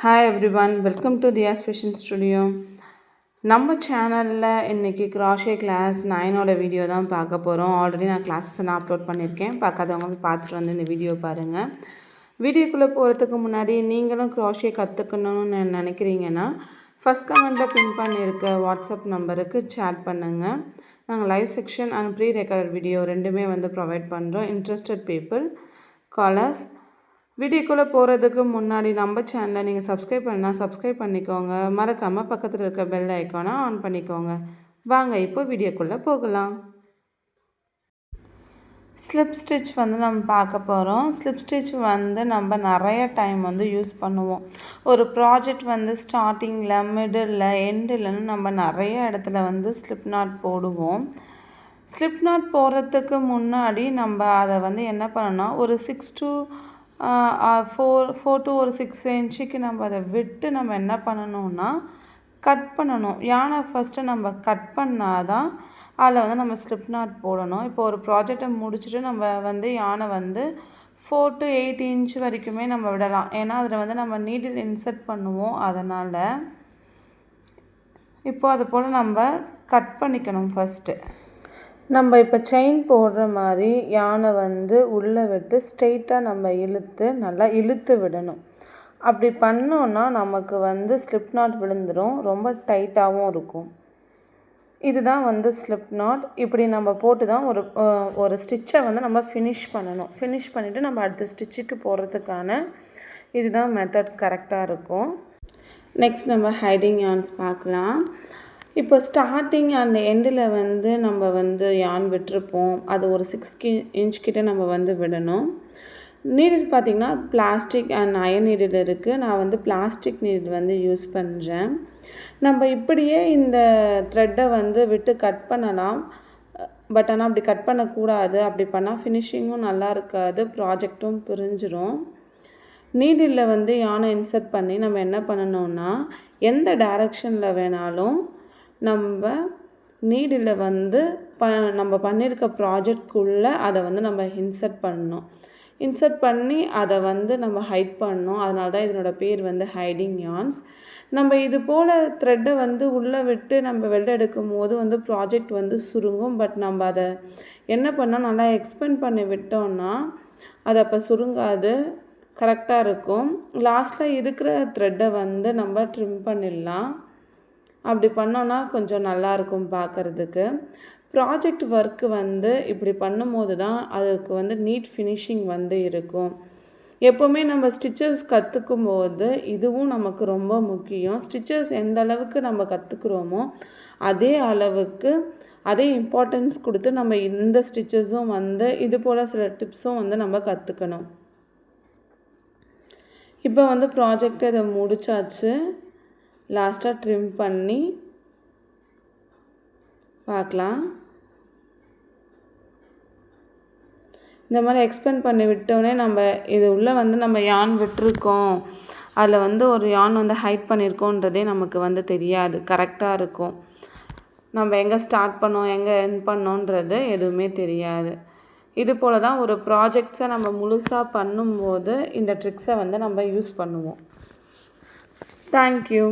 Hi everyone, welcome to Thiyas fashion studio. நம்ம சேனலில் இன்றைக்கி க்ராஷே கிளாஸ் 9 வீடியோ தான் பார்க்க போகிறோம். ஆல்ரெடி நான் கிளாஸஸ் நான் அப்லோட் பண்ணியிருக்கேன். பார்க்காதவங்க போய் பார்த்துட்டு வந்து இந்த வீடியோ பாருங்கள். வீடியோக்குள்ளே போகிறதுக்கு முன்னாடி நீங்களும் க்ராஷே கற்றுக்கணும்னு நினைக்கிறீங்கன்னா ஃபஸ்ட் கமெண்ட்டில் பின் பண்ணியிருக்க வாட்ஸ்அப் நம்பருக்கு சேட் பண்ணுங்கள். நாங்கள் live section and pre record video ரெண்டுமே ப்ரொவைட் பண்ணுறோம். Interested people callers. வீடியோக்குள்ளே போகிறதுக்கு முன்னாடி நம்ம சேனலை நீங்கள் சப்ஸ்கிரைப் பண்ணால் சப்ஸ்கிரைப் பண்ணிக்கோங்க. மறக்காமல் பக்கத்தில் இருக்க பெல் ஐக்கானை ஆன் பண்ணிக்கோங்க. வாங்க இப்போ வீடியோக்குள்ளே போகலாம். ஸ்லிப் ஸ்டிச் நம்ம பார்க்க போகிறோம். ஸ்லிப் ஸ்டிச் நம்ம நிறைய டைம் யூஸ் பண்ணுவோம். ஒரு ப்ராஜெக்ட் ஸ்டார்டிங்கில், மிடில், எண்டில்னு நம்ம நிறைய இடத்துல ஸ்லிப் நாட் போடுவோம். ஸ்லிப் நாட் போடுறதுக்கு முன்னாடி நம்ம அதை என்ன பண்ணணும்னா ஒரு 6 to 4 to ஒரு 6 இன்ச்சுக்கு நம்ம அதை விட்டு நம்ம என்ன பண்ணணும்னா கட் பண்ணணும். யானை ஃபஸ்ட்டு நம்ம கட் பண்ணால் தான் அதில் நம்ம ஸ்லிப் நாட் போடணும். இப்போ ஒரு ப்ராஜெக்டை முடிச்சுட்டு நம்ம யானை 4 to 8 இன்ச் வரைக்குமே நம்ம விடலாம். ஏன்னா அதில் நம்ம நீடில் இன்சர்ட் பண்ணுவோம். அதனால் இப்போது அது போல் நம்ம கட் பண்ணிக்கணும். ஃபஸ்ட்டு நம்ம இப்போ செயின் போடுற மாதிரி யானை உள்ளே விட்டு ஸ்ட்ரெயிட்டாக நம்ம நல்லா இழுத்து விடணும். அப்படி பண்ணோன்னா நமக்கு ஸ்லிப் நாட் விழுந்துடும். ரொம்ப டைட்டாகவும் இருக்கும். இதுதான் ஸ்லிப் நாட். இப்படி நம்ம போட்டு தான் ஒரு ஸ்டிச்சை நம்ம ஃபினிஷ் பண்ணணும். ஃபினிஷ் பண்ணிவிட்டு நம்ம அடுத்த ஸ்டிச்சுக்கு போடுறதுக்கான இதுதான் மெத்தட் கரெக்டாக இருக்கும். நெக்ஸ்ட் நம்ம ஹைடிங் யான்ஸ் பார்க்கலாம். இப்போ ஸ்டார்டிங் அண்ட் எண்டில் நம்ம யான் விட்டுருப்போம். அது ஒரு 6 இன்ச் கிட்ட நம்ம விடணும். நீடில் பார்த்திங்கன்னா பிளாஸ்டிக் அண்ட் அயன் நீடில் இருக்குது. நான் பிளாஸ்டிக் நீடில் யூஸ் பண்ணுறேன். நம்ம இப்படியே இந்த த்ரெட்டை விட்டு கட் பண்ணலாம். பட் ஆனால் அப்படி கட் பண்ணக்கூடாது. அப்படி பண்ணால் ஃபினிஷிங்கும் நல்லா இருக்காது, ப்ராஜெக்டும் பிரிஞ்சிடும். நீடில் யானை இன்சர்ட் பண்ணி நம்ம என்ன பண்ணணும்னா எந்த டைரக்ஷனில் வேணாலும் நம்ம நீடில் நம்ம பண்ணியிருக்க ப்ராஜெக்ட்குள்ளே அதை நம்ம இன்சர்ட் பண்ணணும். இன்சர்ட் பண்ணி அதை நம்ம ஹைட் பண்ணணும். அதனால தான் இதனோட பேர் ஹைடிங் யான்ஸ். நம்ம இது போல் த்ரெட்டை உள்ளே விட்டு நம்ம வெளில எடுக்கும் போது ப்ராஜெக்ட் சுருங்கும். பட் நம்ம அதை என்ன பண்ணால் நல்லா எக்ஸ்பெண்ட் பண்ணி விட்டோம்னா அது அப்போ சுருங்காது, கரெக்டாக இருக்கும். லாஸ்ட்டில் இருக்கிற த்ரெட்டை நம்ம ட்ரிம் பண்ணிடலாம். அப்படி பண்ணோன்னா கொஞ்சம் நல்லாயிருக்கும் பார்க்குறதுக்கு. ப்ராஜெக்ட் ஒர்க்கு இப்படி பண்ணும்போது தான் அதுக்கு நீட் ஃபினிஷிங் இருக்கும். எப்போவுமே நம்ம ஸ்டிச்சஸ் கற்றுக்கும் போது இதுவும் நமக்கு ரொம்ப முக்கியம். ஸ்டிச்சஸ் எந்த அளவுக்கு நம்ம கற்றுக்குறோமோ அதே அளவுக்கு அதே இம்பார்ட்டன்ஸ் கொடுத்து நம்ம இந்த ஸ்டிச்சஸும் இது போல் சில டிப்ஸும் நம்ம கற்றுக்கணும். இப்போ ப்ராஜெக்ட் இதை முடிச்சாச்சு. லாஸ்ட்டாக ட்ரிம் பண்ணி பார்க்கலாம். இந்த மாதிரி எக்ஸ்பெண்ட் பண்ணி விட்டோடனே நம்ம இது உள்ளே நம்ம யான் விட்டுருக்கோம், அதில் ஒரு யான் ஹைட் பண்ணியிருக்கோன்றதே நமக்கு தெரியாது, கரெக்டாக இருக்கும். நம்ம எங்கே ஸ்டார்ட் பண்ணோம் எங்கே எண்ட் பண்ணோன்றது எதுவுமே தெரியாது. இது போல் தான் ஒரு ப்ராஜெக்ட்ஸை நம்ம முழுசாக பண்ணும்போது இந்த ட்ரிக்ஸை நம்ம யூஸ் பண்ணுவோம். தேங்க்யூ.